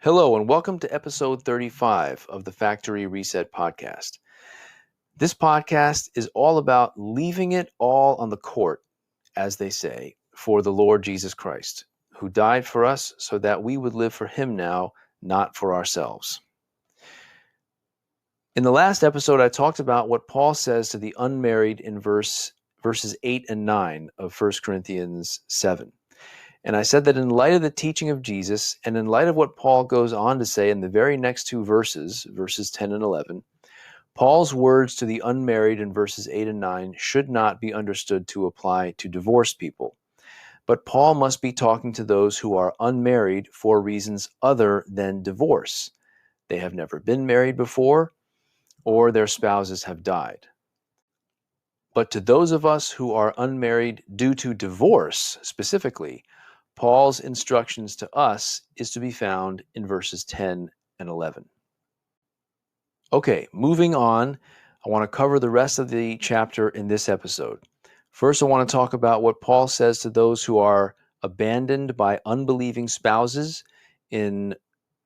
Hello, and welcome to episode 35 of the Factory Reset podcast. This podcast is all about leaving it all on the court, as they say, for the Lord Jesus Christ, who died for us so that we would live for him now, not for ourselves. In the last episode, I talked about what Paul says to the unmarried in verses 8 and 9 of 1 Corinthians 7. And I said that in light of the teaching of Jesus, and in light of what Paul goes on to say in the very next two verses, verses 10 and 11, Paul's words to the unmarried in verses 8 and 9 should not be understood to apply to divorced people. But Paul must be talking to those who are unmarried for reasons other than divorce. They have never been married before, or their spouses have died. But to those of us who are unmarried due to divorce specifically, Paul's instructions to us is to be found in verses 10 and 11. Okay, moving on, I want to cover the rest of the chapter in this episode. First, I want to talk about what Paul says to those who are abandoned by unbelieving spouses in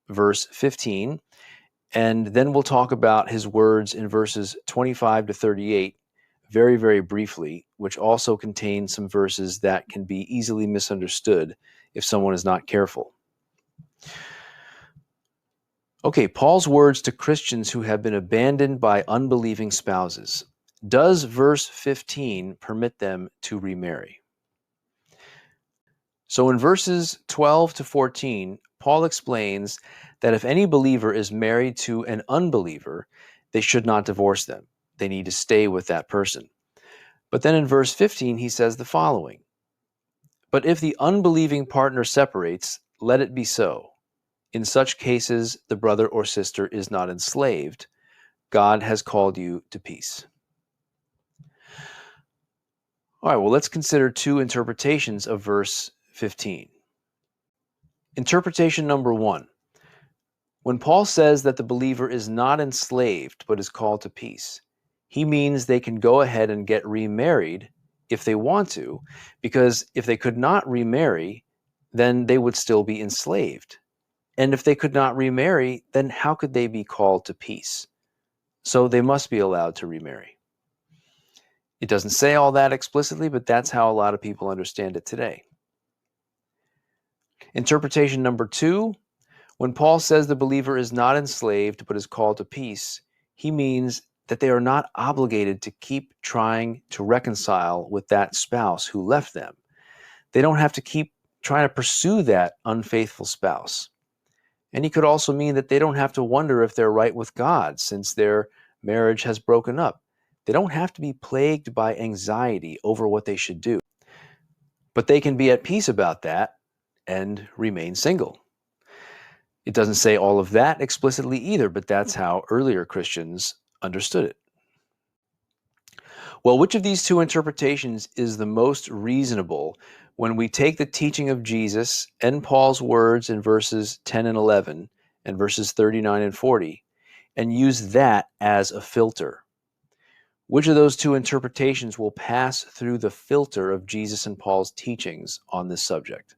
verse 15, and then we'll talk about his words in verses 25 to 38 very, very briefly, which also contain some verses that can be easily misunderstood if someone is not careful. Okay, Paul's words to Christians who have been abandoned by unbelieving spouses. Does verse 15 permit them to remarry? So in verses 12 to 14, Paul explains that if any believer is married to an unbeliever, they should not divorce them. They need to stay with that person. But then in verse 15, he says the following: "But if the unbelieving partner separates, let it be so. In such cases, the brother or sister is not enslaved. God has called you to peace." All right, well, let's consider two interpretations of verse 15. Interpretation number one. When Paul says that the believer is not enslaved but is called to peace, he means they can go ahead and get remarried if they want to, because if they could not remarry, then they would still be enslaved. And if they could not remarry, then how could they be called to peace? So they must be allowed to remarry. It doesn't say all that explicitly, but that's how a lot of people understand it today. Interpretation number two. When Paul says the believer is not enslaved but is called to peace, he means that they are not obligated to keep trying to reconcile with that spouse who left them. They don't have to keep trying to pursue that unfaithful spouse. And he could also mean that they don't have to wonder if they're right with God since their marriage has broken up. They don't have to be plagued by anxiety over what they should do. But they can be at peace about that and remain single. It doesn't say all of that explicitly either, but that's how earlier Christians understood it. Well, which of these two interpretations is the most reasonable when we take the teaching of Jesus and Paul's words in verses 10 and 11 and verses 39 and 40 and use that as a filter? Which of those two interpretations will pass through the filter of Jesus and Paul's teachings on this subject?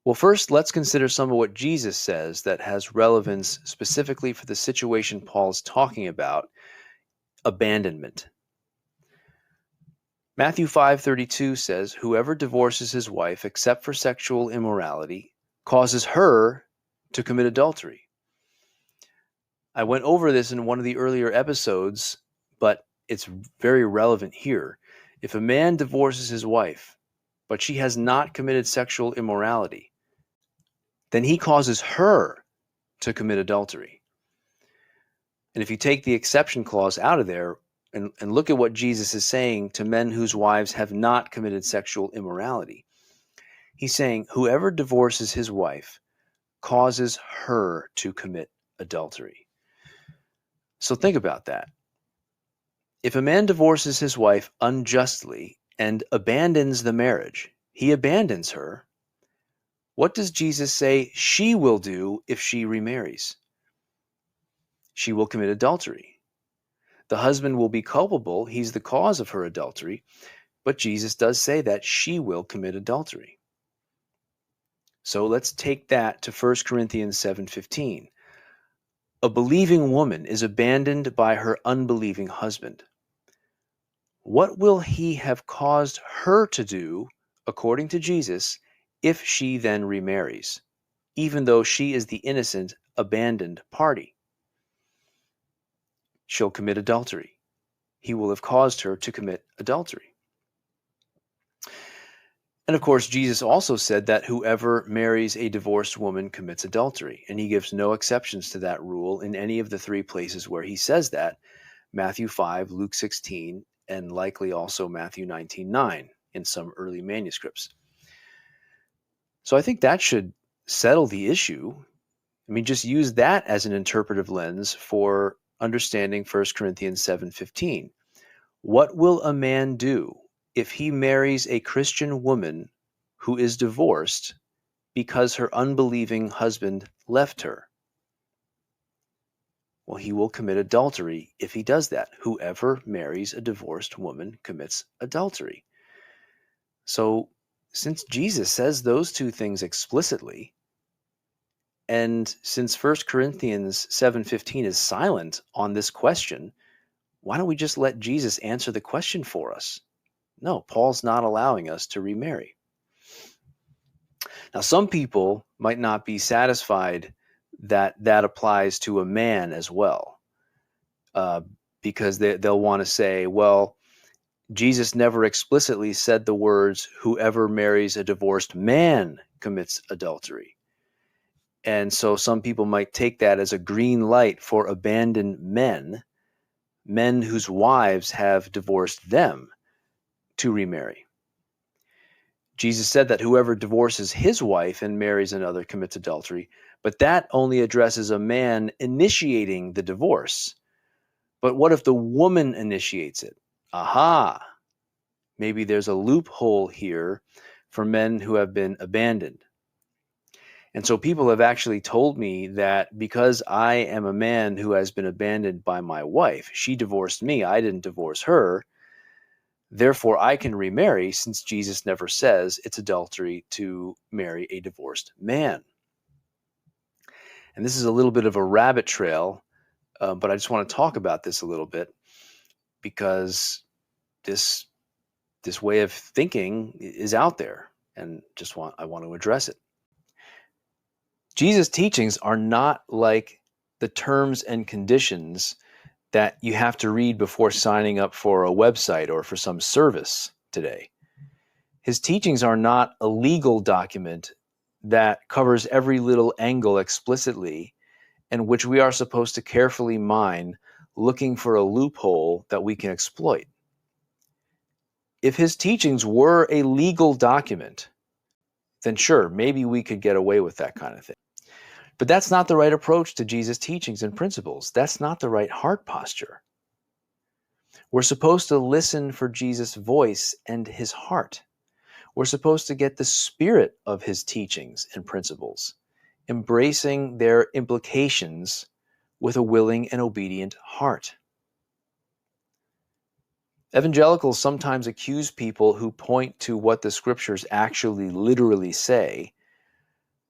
Well, first, let's consider some of what Jesus says that has relevance specifically for the situation Paul's talking about, abandonment. Matthew 5:32 says, "Whoever divorces his wife except for sexual immorality causes her to commit adultery." I went over this in one of the earlier episodes, but it's very relevant here. If a man divorces his wife, but she has not committed sexual immorality, then he causes her to commit adultery. And if you take the exception clause out of there and look at what Jesus is saying to men whose wives have not committed sexual immorality, he's saying whoever divorces his wife causes her to commit adultery. So think about that. If a man divorces his wife unjustly and abandons the marriage, he abandons her. What does Jesus say she will do if she remarries? She will commit adultery. The husband will be culpable. He's the cause of her adultery. But Jesus does say that she will commit adultery. So let's take that to 1 Corinthians 7:15. A believing woman is abandoned by her unbelieving husband. What will he have caused her to do, according to Jesus, if she then remarries, even though she is the innocent, abandoned party? She'll commit adultery. He will have caused her to commit adultery. And of course, Jesus also said that whoever marries a divorced woman commits adultery, and he gives no exceptions to that rule in any of the three places where he says that: Matthew 5, Luke 16, and likely also Matthew 19:9 in some early manuscripts. So I think that should settle the issue. I mean, just use that as an interpretive lens for understanding 1 Corinthians 7:15. What will a man do if he marries a Christian woman who is divorced because her unbelieving husband left her? Well, he will commit adultery if he does that. Whoever marries a divorced woman commits adultery. So, since Jesus says those two things explicitly, and since 1 Corinthians 7:15 is silent on this question, why don't we just let Jesus answer the question for us? No, Paul's not allowing us to remarry. Now, some people might not be satisfied that that applies to a man as well, because they'll want to say, well, Jesus never explicitly said the words, whoever marries a divorced man commits adultery. And so some people might take that as a green light for abandoned men, men whose wives have divorced them, to remarry. Jesus said that whoever divorces his wife and marries another commits adultery, but that only addresses a man initiating the divorce. But what if the woman initiates it? Aha! Maybe there's a loophole here for men who have been abandoned. And so people have actually told me that because I am a man who has been abandoned by my wife, she divorced me, I didn't divorce her, therefore I can remarry, since Jesus never says it's adultery to marry a divorced man. And this is a little bit of a rabbit trail, but I just want to talk about this a little bit, because this way of thinking is out there, and I want to address it. Jesus' teachings are not like the terms and conditions that you have to read before signing up for a website or for some service today. His teachings are not a legal document that covers every little angle explicitly, and which we are supposed to carefully mine, looking for a loophole that we can exploit. If his teachings were a legal document, then sure, maybe we could get away with that kind of thing. But that's not the right approach to Jesus' teachings and principles. That's not the right heart posture. We're supposed to listen for Jesus' voice and his heart. We're supposed to get the spirit of his teachings and principles, embracing their implications with a willing and obedient heart. Evangelicals sometimes accuse people who point to what the scriptures actually literally say.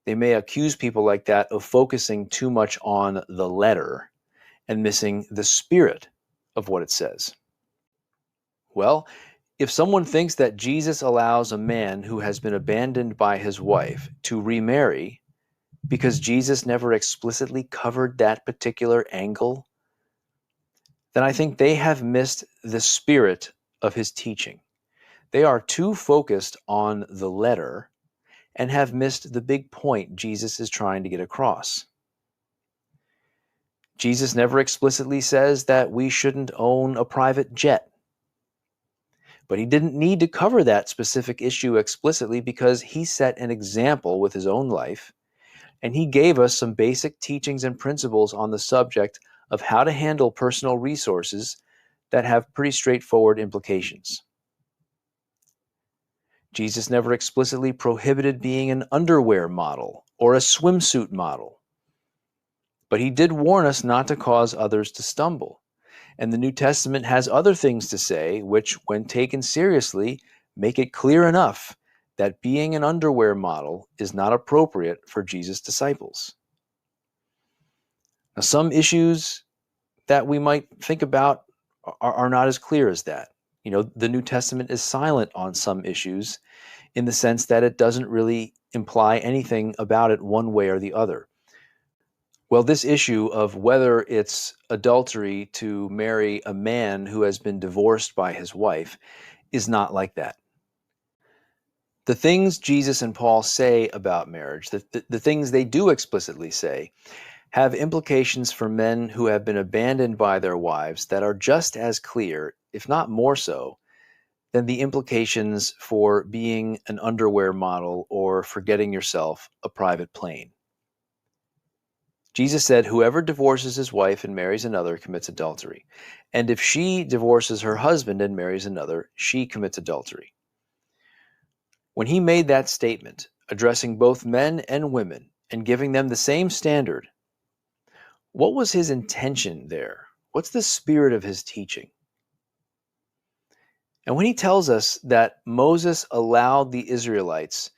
They may accuse people like that of focusing too much on the letter and missing the spirit of what it says. Well, if someone thinks that Jesus allows a man who has been abandoned by his wife to remarry because Jesus never explicitly covered that particular angle, then I think they have missed the spirit of his teaching. They are too focused on the letter and have missed the big point Jesus is trying to get across. Jesus never explicitly says that we shouldn't own a private jet. But he didn't need to cover that specific issue explicitly, because he set an example with his own life, and he gave us some basic teachings and principles on the subject of how to handle personal resources that have pretty straightforward implications. Jesus never explicitly prohibited being an underwear model or a swimsuit model. But he did warn us not to cause others to stumble. And the New Testament has other things to say which, when taken seriously, make it clear enough that being an underwear model is not appropriate for Jesus' disciples. Now, some issues that we might think about are not as clear as that. The New Testament is silent on some issues in the sense that it doesn't really imply anything about it one way or the other. Well, this issue of whether it's adultery to marry a man who has been divorced by his wife is not like that. The things Jesus and Paul say about marriage, the things they do explicitly say, have implications for men who have been abandoned by their wives that are just as clear, if not more so, than the implications for being an underwear model or for getting yourself a private plane. Jesus said, "Whoever divorces his wife and marries another commits adultery. And if she divorces her husband and marries another, she commits adultery." When he made that statement, addressing both men and women and giving them the same standard, what was his intention there? What's the spirit of his teaching? And when he tells us that Moses allowed the Israelites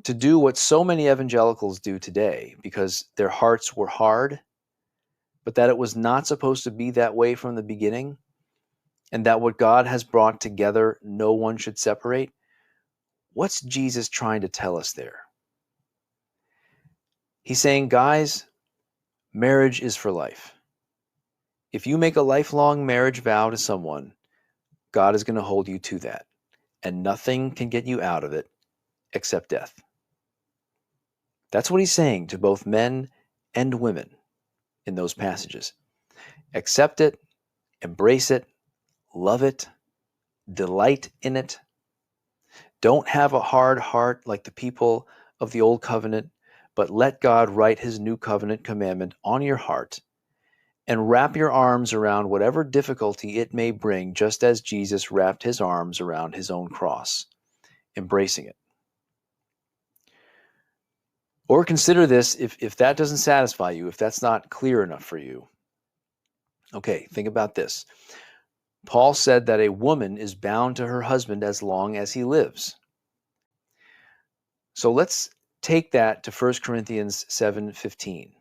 to do what so many evangelicals do today because their hearts were hard, but that it was not supposed to be that way from the beginning, and that what God has brought together, no one should separate, what's Jesus trying to tell us there? He's saying, guys, marriage is for life. If you make a lifelong marriage vow to someone, God is going to hold you to that, and nothing can get you out of it except death. That's what he's saying to both men and women in those passages. Accept it, embrace it, love it, delight in it. Don't have a hard heart like the people of the old covenant, but let God write his new covenant commandment on your heart and wrap your arms around whatever difficulty it may bring, just as Jesus wrapped his arms around his own cross, embracing it. Or consider this if that doesn't satisfy you, if that's not clear enough for you. Okay, think about this. Paul said that a woman is bound to her husband as long as he lives. So let's take that to 1 Corinthians 7:15.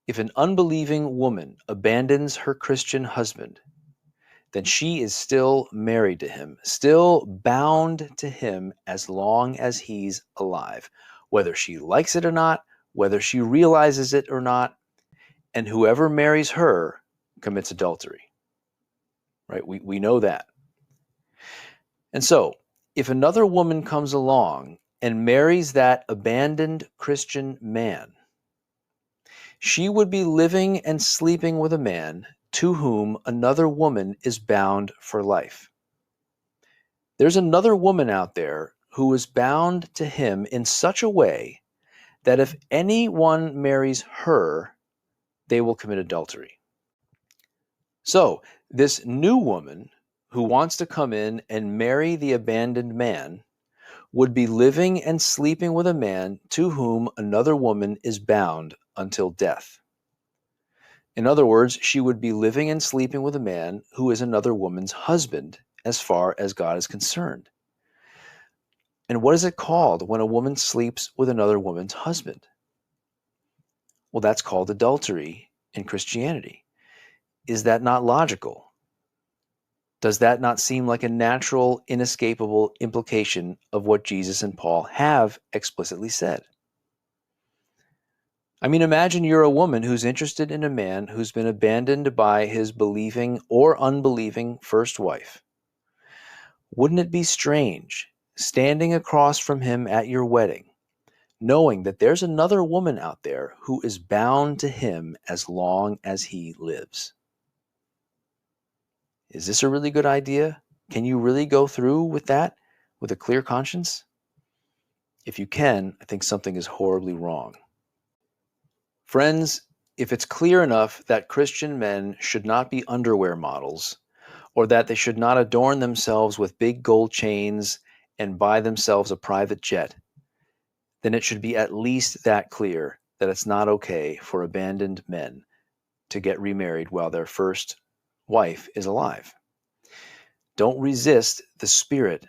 If an unbelieving woman abandons her Christian husband, then she is still married to him, still bound to him as long as he's alive, whether she likes it or not, whether she realizes it or not, and whoever marries her commits adultery. Right? We know that. And so, if another woman comes along and marries that abandoned Christian man, she would be living and sleeping with a man to whom another woman is bound for life. There's another woman out there who is bound to him in such a way that if anyone marries her, they will commit adultery. So, this new woman who wants to come in and marry the abandoned man would be living and sleeping with a man to whom another woman is bound until death. In other words, she would be living and sleeping with a man who is another woman's husband as far as God is concerned. And what is it called when a woman sleeps with another woman's husband? Well, that's called adultery in Christianity. Is that not logical? Does that not seem like a natural, inescapable implication of what Jesus and Paul have explicitly said? I mean, imagine you're a woman who's interested in a man who's been abandoned by his believing or unbelieving first wife. Wouldn't it be strange standing across from him at your wedding, knowing that there's another woman out there who is bound to him as long as he lives? Is this a really good idea? Can you really go through with that with a clear conscience? If you can, I think something is horribly wrong. Friends, if it's clear enough that Christian men should not be underwear models, or that they should not adorn themselves with big gold chains and buy themselves a private jet, then it should be at least that clear that it's not okay for abandoned men to get remarried while their first wife is alive. Don't resist the spirit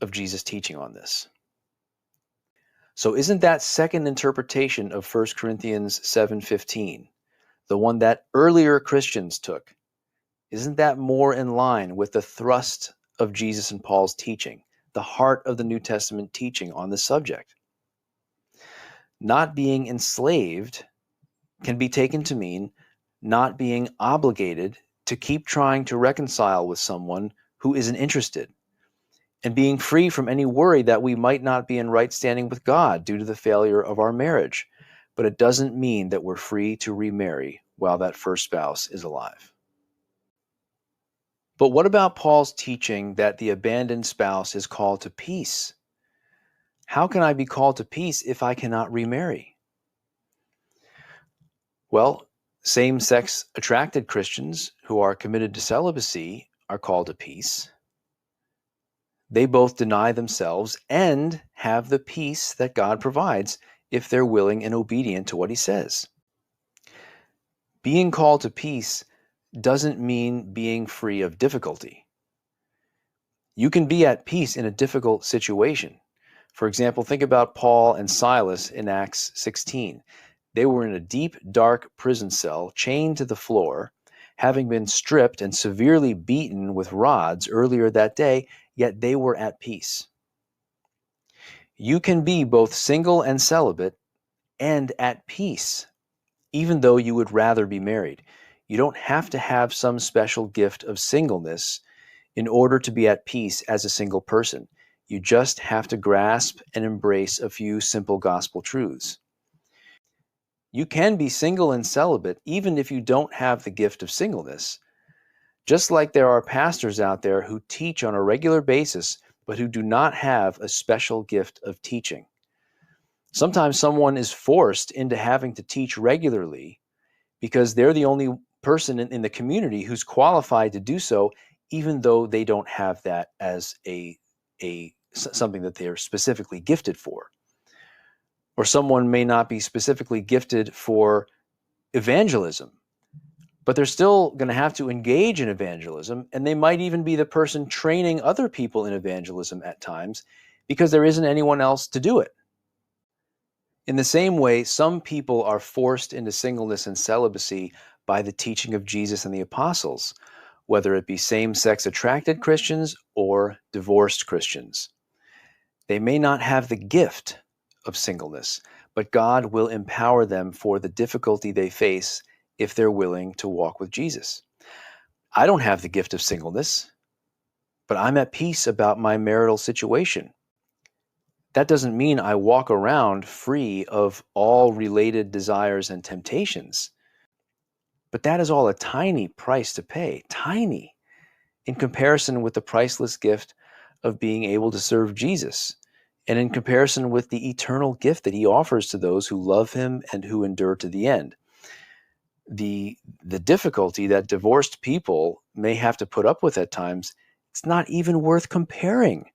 of Jesus' teaching on this. So isn't that second interpretation of 1 Corinthians 7:15, the one that earlier Christians took, isn't that more in line with the thrust of Jesus and Paul's teaching, the heart of the New Testament teaching on the subject? Not being enslaved can be taken to mean not being obligated to keep trying to reconcile with someone who isn't interested, and being free from any worry that we might not be in right standing with God due to the failure of our marriage. But it doesn't mean that we're free to remarry while that first spouse is alive. But what about Paul's teaching that the abandoned spouse is called to peace? How can I be called to peace if I cannot remarry? Well, same-sex attracted Christians who are committed to celibacy are called to peace. They both deny themselves and have the peace that God provides if they're willing and obedient to what he says. Being called to peace doesn't mean being free of difficulty. You can be at peace in a difficult situation. For example, think about Paul and Silas in Acts 16. They were in a deep, dark prison cell, chained to the floor, having been stripped and severely beaten with rods earlier that day, yet they were at peace. You can be both single and celibate and at peace, even though you would rather be married. You don't have to have some special gift of singleness in order to be at peace as a single person. You just have to grasp and embrace a few simple gospel truths. You can be single and celibate even if you don't have the gift of singleness. Just like there are pastors out there who teach on a regular basis, but who do not have a special gift of teaching. Sometimes someone is forced into having to teach regularly because they're the only person in the community who's qualified to do so, even though they don't have that as something that they're specifically gifted for. Or someone may not be specifically gifted for evangelism, but they're still going to have to engage in evangelism, and they might even be the person training other people in evangelism at times because there isn't anyone else to do it. In the same way, some people are forced into singleness and celibacy by the teaching of Jesus and the apostles, whether it be same-sex attracted Christians or divorced Christians. They may not have the gift of singleness, but God will empower them for the difficulty they face if they're willing to walk with Jesus. I don't have the gift of singleness, but I'm at peace about my marital situation. That doesn't mean I walk around free of all related desires and temptations. But that is all a tiny price to pay, tiny, in comparison with the priceless gift of being able to serve Jesus, and in comparison with the eternal gift that he offers to those who love him and who endure to the end. The difficulty that divorced people may have to put up with at times, it's not even worth comparing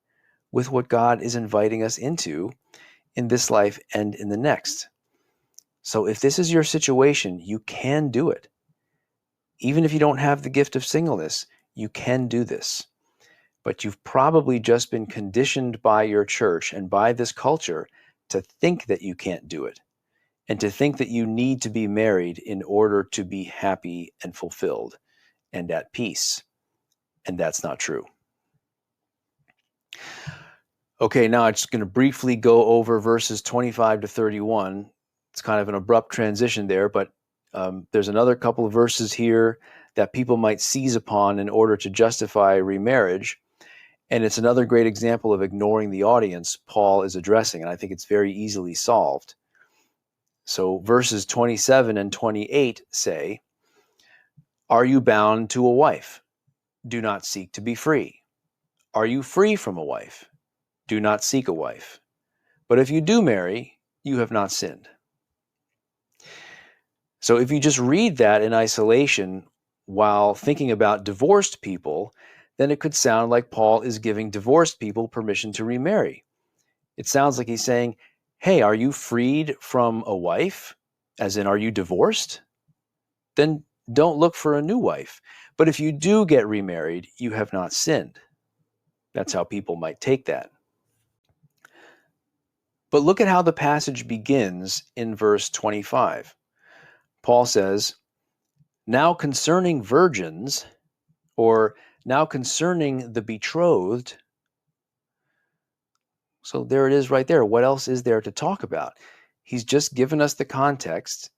with what God is inviting us into in this life and in the next. So if this is your situation, you can do it. Even if you don't have the gift of singleness, you can do this. But you've probably just been conditioned by your church and by this culture to think that you can't do it, and to think that you need to be married in order to be happy and fulfilled and at peace. And that's not true. Okay, now I'm just going to briefly go over verses 25 to 31. It's kind of an abrupt transition there, but there's another couple of verses here that people might seize upon in order to justify remarriage. And it's another great example of ignoring the audience Paul is addressing, and I think it's very easily solved. So verses 27 and 28 say, "Are you bound to a wife? Do not seek to be free. Are you free from a wife? Do not seek a wife. But if you do marry, you have not sinned." So if you just read that in isolation while thinking about divorced people, then it could sound like Paul is giving divorced people permission to remarry. It sounds like he's saying, hey, are you freed from a wife? As in, are you divorced? Then don't look for a new wife. But if you do get remarried, you have not sinned. That's how people might take that. But look at how the passage begins in verse 25. Paul says, "Now concerning virgins," or "now concerning the betrothed." So there it is right there. What else is there to talk about? He's just given us the context.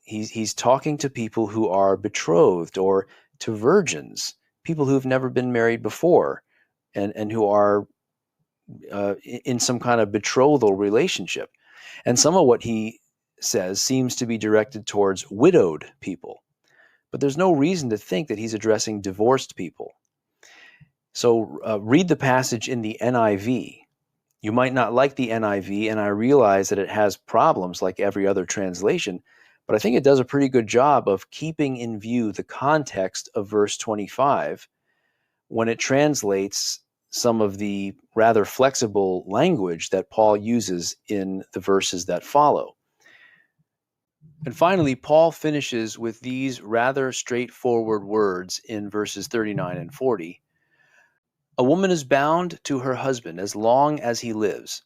He's talking to people who are betrothed, or to virgins, people who've never been married before, and who are in some kind of betrothal relationship. And some of what he says seems to be directed towards widowed people. But there's no reason to think that he's addressing divorced people. So read the passage in the NIV. You might not like the NIV, and I realize that it has problems like every other translation, but I think it does a pretty good job of keeping in view the context of verse 25 when it translates some of the rather flexible language that Paul uses in the verses that follow. And finally, Paul finishes with these rather straightforward words in verses 39 and 40. "A woman is bound to her husband as long as he lives.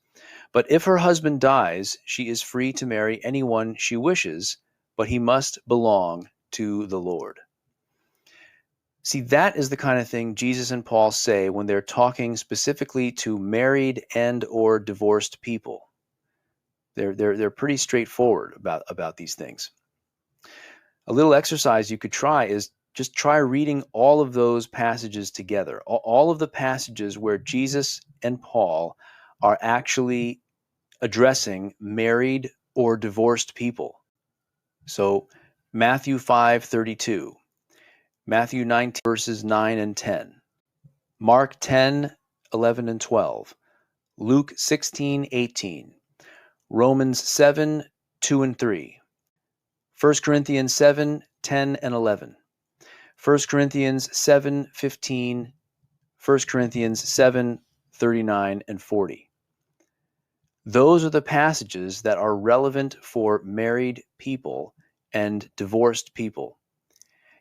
But if her husband dies, she is free to marry anyone she wishes, but he must belong to the Lord." See, that is the kind of thing Jesus and Paul say when they're talking specifically to married and or divorced people. They're pretty straightforward about these things. A little exercise you could try is just try reading all of those passages together. All of the passages where Jesus and Paul are actually addressing married or divorced people. So Matthew 5:32, Matthew 19 verses 9 and 10, Mark 10:11 and 12, Luke 16:18, Romans 7:2 and 3, 1 Corinthians 7:10 and 11, 1 Corinthians 7:15, 1 Corinthians 7:39 and 40. Those are the passages that are relevant for married people and divorced people.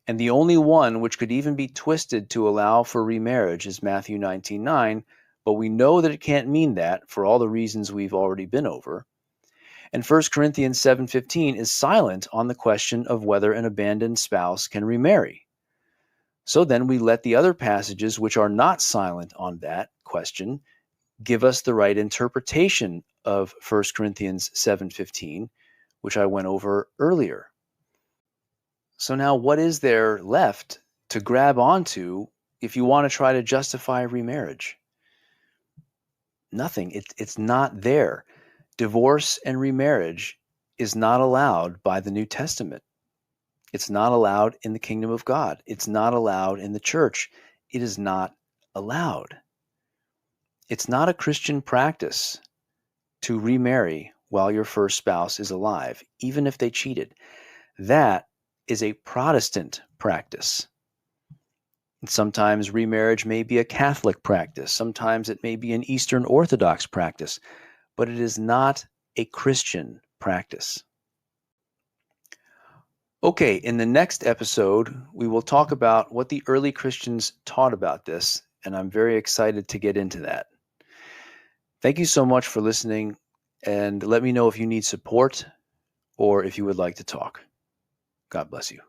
And the only one which could even be twisted to allow for remarriage is Matthew 19:9, but we know that it can't mean that for all the reasons we've already been over. And 1 Corinthians 7:15 is silent on the question of whether an abandoned spouse can remarry. So then we let the other passages which are not silent on that question give us the right interpretation of 1 Corinthians 7:15, which I went over earlier. So now what is there left to grab onto if you want to try to justify remarriage? Nothing. It's not there. Divorce and remarriage is not allowed by the New Testament. It's not allowed in the kingdom of God. It's not allowed in the church. It is not allowed. It's not a Christian practice to remarry while your first spouse is alive, even if they cheated. That is a Protestant practice. And sometimes remarriage may be a Catholic practice. Sometimes it may be an Eastern Orthodox practice, but it is not a Christian practice. Okay, in the next episode, we will talk about what the early Christians taught about this, and I'm very excited to get into that. Thank you so much for listening, and let me know if you need support or if you would like to talk. God bless you.